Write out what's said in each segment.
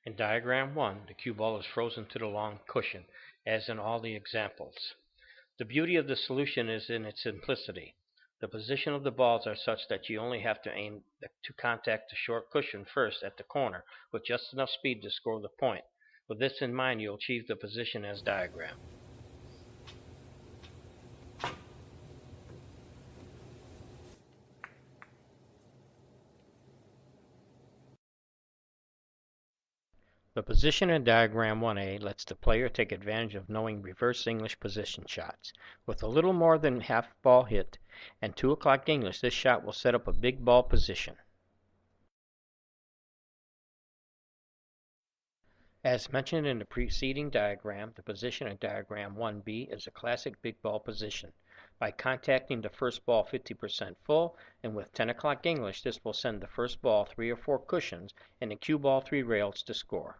In diagram 1, the cue ball is frozen to the long cushion, as in all the examples. The beauty of the solution is in its simplicity. The position of the balls are such that you only have to aim to contact the short cushion first at the corner with just enough speed to score the point. With this in mind, you'll achieve the position as diagrammed. The position in diagram 1A lets the player take advantage of knowing reverse English position shots. With a little more than half ball hit and 2 o'clock English, this shot will set up a big ball position. As mentioned in the preceding diagram, the position in diagram 1B is a classic big ball position. By contacting the first ball 50% full and with 10 o'clock English, this will send the first ball 3 or 4 cushions and the cue ball 3 rails to score.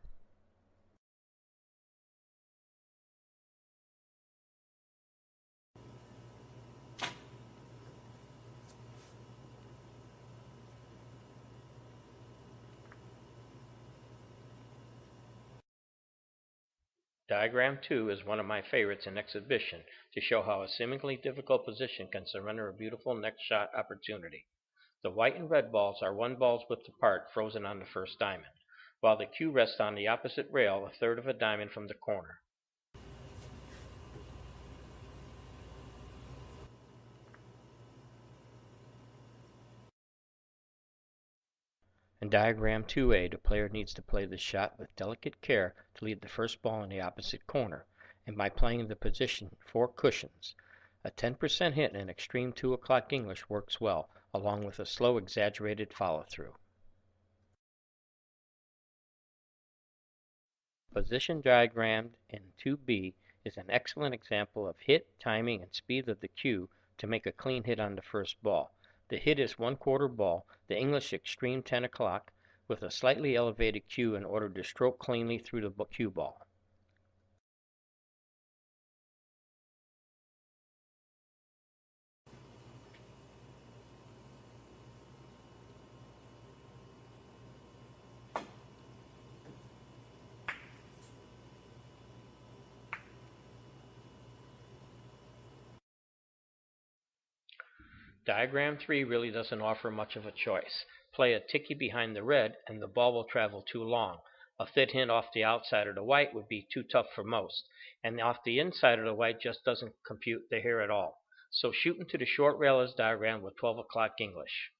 Diagram 2 is one of my favorites in exhibition to show how a seemingly difficult position can surrender a beautiful next shot opportunity. The white and red balls are 1 ball's width apart, frozen on the first diamond, while the cue rests on the opposite rail, a third of a diamond from the corner. In diagram 2A, the player needs to play the shot with delicate care to leave the first ball in the opposite corner, and by playing the position 4 cushions. A 10% hit in extreme 2 o'clock English works well, along with a slow, exaggerated follow-through. Position diagrammed in 2B is an excellent example of hit, timing, and speed of the cue to make a clean hit on the first ball. The hit is 1/4 ball, the English extreme 10 o'clock, with a slightly elevated cue in order to stroke cleanly through the cue ball. Diagram 3 really doesn't offer much of a choice. Play a ticky behind the red and the ball will travel too long. A fit hit off the outside of the white would be too tough for most, and off the inside of the white just doesn't compute the hair at all. So shooting to the short rail is diagrammed with 12 o'clock English.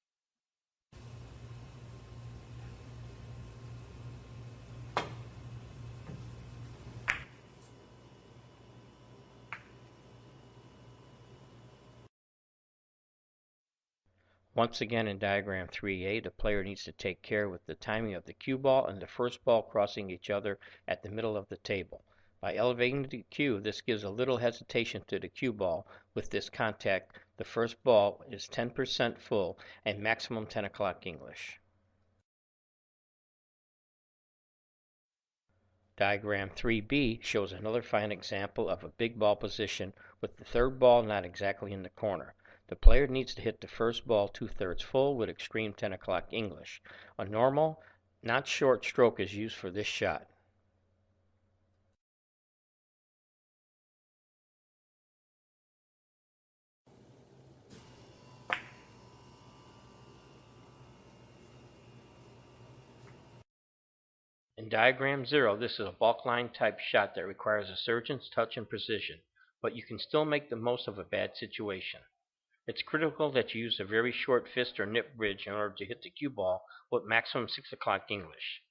Once again in diagram 3A, the player needs to take care with the timing of the cue ball and the first ball crossing each other at the middle of the table. By elevating the cue, this gives a little hesitation to the cue ball. With this contact, the first ball is 10% full and maximum 10 o'clock English. Diagram 3B shows another fine example of a big ball position with the third ball not exactly in the corner. The player needs to hit the first ball 2/3 full with extreme 10 o'clock English. A normal, not short stroke is used for this shot. In diagram 0, this is a balk line type shot that requires a surgeon's touch and precision, but you can still make the most of a bad situation. It's critical that you use a very short fist or nip bridge in order to hit the cue ball with maximum 6 o'clock English.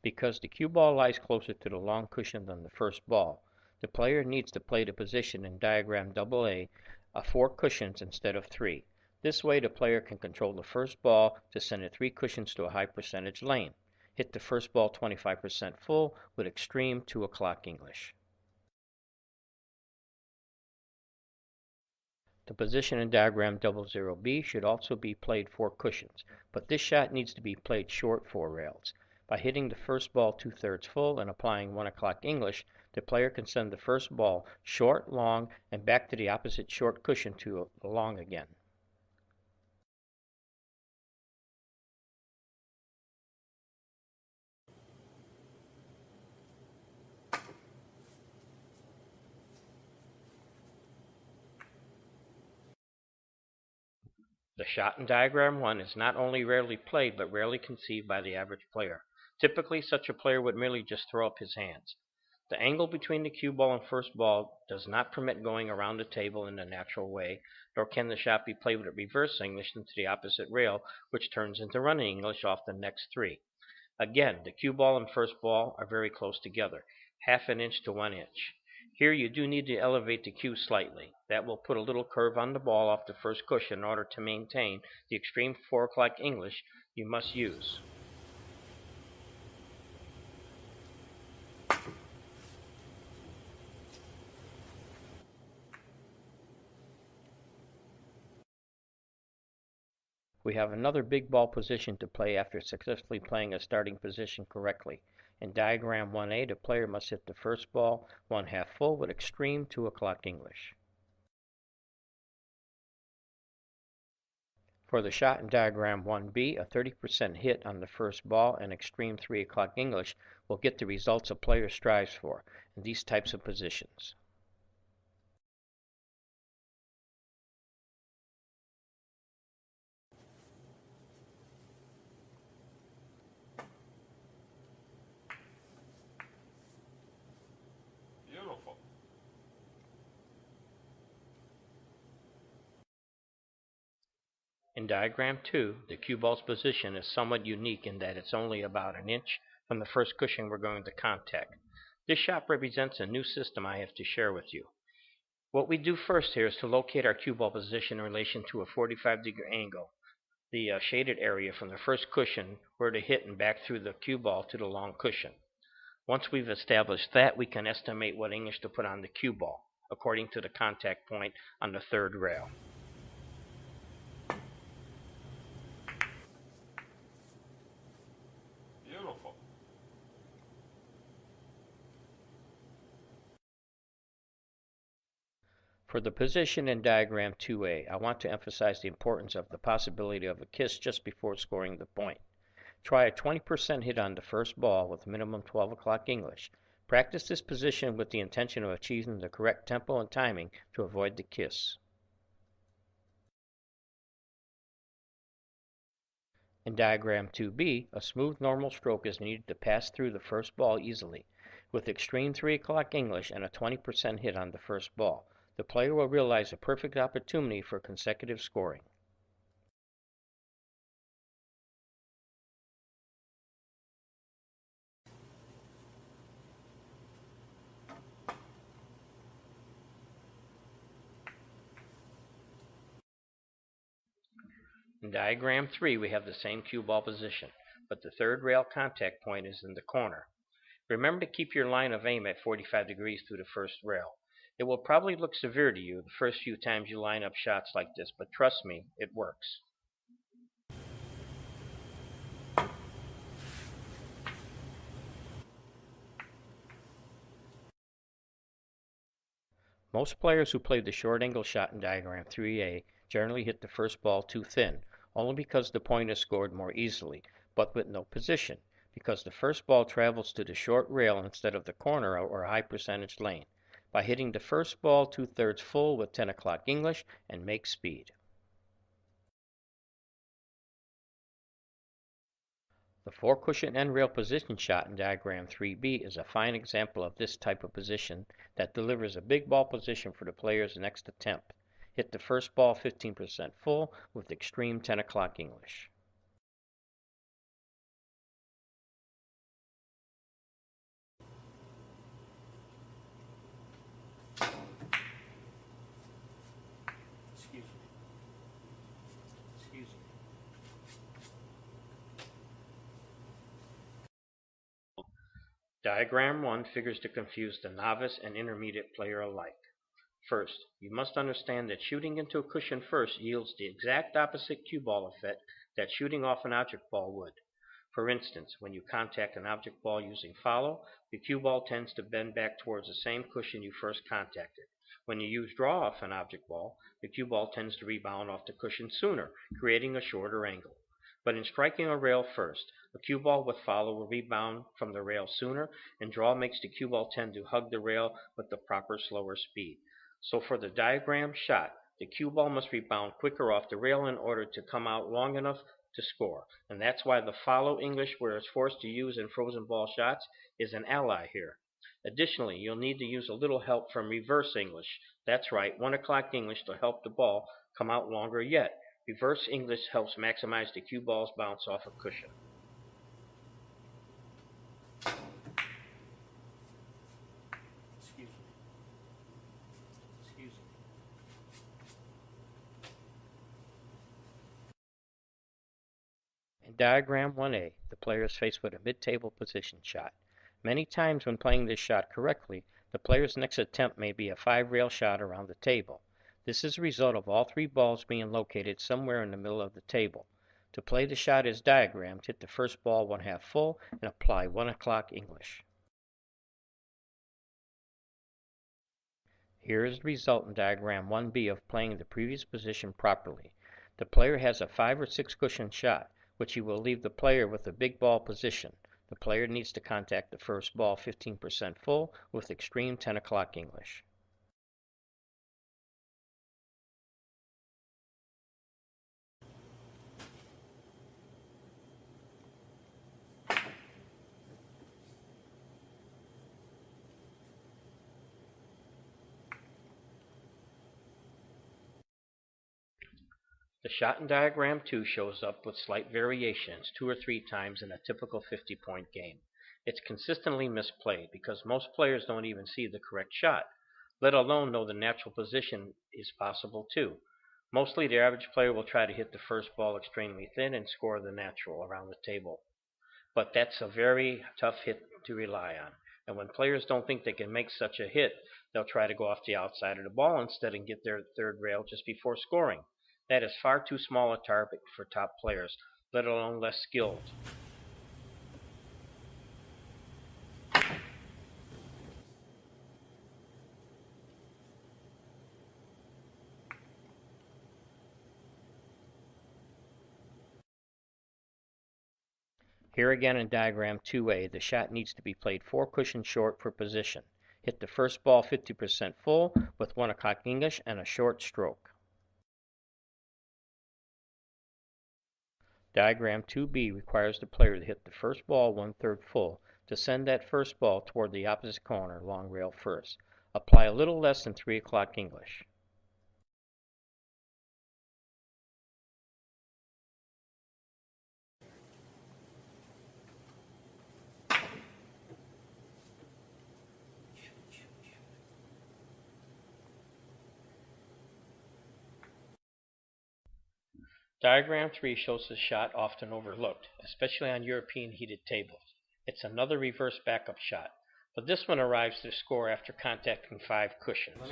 Because the cue ball lies closer to the long cushion than the first ball, the player needs to play the position in diagram AA of 4 cushions instead of 3. This way the player can control the first ball to send the 3 cushions to a high percentage lane. Hit the first ball 25% full with extreme 2 o'clock English. The position in diagram 00B should also be played 4 cushions, but this shot needs to be played short 4 rails. By hitting the first ball 2/3 full and applying 1 o'clock English, the player can send the first ball short, long, and back to the opposite short cushion to long again. The shot in diagram 1 is not only rarely played but rarely conceived by the average player. Typically, such a player would merely just throw up his hands. The angle between the cue ball and first ball does not permit going around the table in the natural way, nor can the shot be played with reverse English into the opposite rail, which turns into running English off the next three. Again, the cue ball and first ball are very close together, half an inch to 1 inch. Here you do need to elevate the cue slightly. That will put a little curve on the ball off the first cushion in order to maintain the extreme 4 o'clock English you must use. We have another big ball position to play after successfully playing a starting position correctly. In diagram 1A, the player must hit the first ball 1/2 full with extreme 2 o'clock English. For the shot in diagram 1B, a 30% hit on the first ball and extreme 3 o'clock English will get the results a player strives for in these types of positions. Beautiful. In diagram 2, the cue ball's position is somewhat unique in that it's only about an inch from the first cushion we're going to contact. This shot represents a new system I have to share with you. What we do first here is to locate our cue ball position in relation to a 45-degree angle, the shaded area from the first cushion where to hit and back through the cue ball to the long cushion. Once we've established that, we can estimate what English to put on the cue ball, according to the contact point on the third rail. Beautiful. For the position in diagram 2A, I want to emphasize the importance of the possibility of a kiss just before scoring the point. Try a 20% hit on the first ball with minimum 12 o'clock English. Practice this position with the intention of achieving the correct tempo and timing to avoid the kiss. In diagram 2B, a smooth normal stroke is needed to pass through the first ball easily. With extreme 3 o'clock English and a 20% hit on the first ball, the player will realize a perfect opportunity for consecutive scoring. In diagram 3, we have the same cue ball position, but the third rail contact point is in the corner. Remember to keep your line of aim at 45 degrees through the first rail. It will probably look severe to you the first few times you line up shots like this, but trust me, it works. Most players who play the short angle shot in diagram 3A generally hit the first ball too thin, only because the point is scored more easily, but with no position, because the first ball travels to the short rail instead of the corner or high percentage lane. By hitting the first ball 2/3 full with 10 o'clock English and make speed. The 4-cushion end rail position shot in diagram 3B is a fine example of this type of position that delivers a big ball position for the player's next attempt. Hit the first ball 15% full with extreme 10 o'clock English. Excuse me. Diagram 1 figures to confuse the novice and intermediate player alike. First, you must understand that shooting into a cushion first yields the exact opposite cue ball effect that shooting off an object ball would. For instance, when you contact an object ball using follow, the cue ball tends to bend back towards the same cushion you first contacted. When you use draw off an object ball, the cue ball tends to rebound off the cushion sooner, creating a shorter angle. But in striking a rail first, a cue ball with follow will rebound from the rail sooner, and draw makes the cue ball tend to hug the rail with the proper slower speed. So for the diagram shot, the cue ball must rebound quicker off the rail in order to come out long enough to score. And that's why the follow English, where it's forced to use in frozen ball shots, is an ally here. Additionally, you'll need to use a little help from reverse English. That's right, 1 o'clock English to help the ball come out longer yet. Reverse English helps maximize the cue ball's bounce off a cushion. In diagram 1A, the player is faced with a mid-table position shot. Many times when playing this shot correctly, the player's next attempt may be a 5-rail shot around the table. This is a result of all 3 balls being located somewhere in the middle of the table. To play the shot as diagrammed, hit the first ball 1/2 full and apply 1 o'clock English. Here is the result in diagram 1B of playing the previous position properly. The player has a 5 or 6 cushion shot, which he will leave the player with a big ball position. The player needs to contact the first ball 15% full with extreme 10 o'clock English. The shot in diagram 2 shows up with slight variations 2 or 3 times in a typical 50-point game. It's consistently misplayed because most players don't even see the correct shot, let alone know the natural position is possible too. Mostly the average player will try to hit the first ball extremely thin and score the natural around the table. But that's a very tough hit to rely on. And when players don't think they can make such a hit, they'll try to go off the outside of the ball instead and get their third rail just before scoring. That is far too small a target for top players, let alone less skilled. Here again in diagram 2A, the shot needs to be played 4 cushions short for position. Hit the first ball 50% full with 1 o'clock English and a short stroke. Diagram 2B requires the player to hit the first ball 1/3 full to send that first ball toward the opposite corner, long rail first. Apply a little less than 3 o'clock English. Diagram 3 shows a shot often overlooked, especially on European heated tables. It's another reverse backup shot, but this one arrives to score after contacting 5 cushions.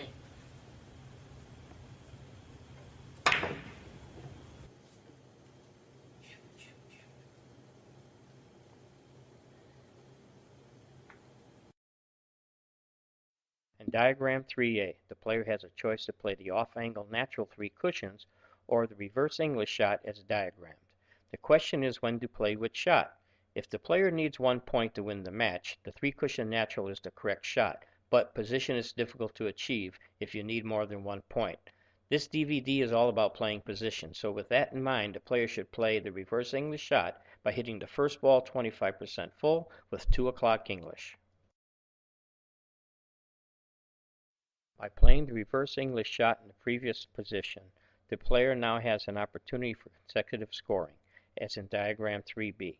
In diagram 3A, the player has a choice to play the off-angle natural 3 cushions or the reverse English shot as diagrammed. The question is when to play which shot. If the player needs 1 point to win the match, the 3 cushion natural is the correct shot, but position is difficult to achieve if you need more than 1 point. This DVD is all about playing position, so with that in mind, the player should play the reverse English shot by hitting the first ball 25% full with 2 o'clock English. By playing the reverse English shot in the previous position, the player now has an opportunity for consecutive scoring, as in diagram 3B.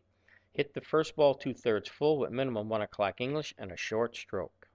Hit the first ball 2/3 full with minimum 1 o'clock English and a short stroke.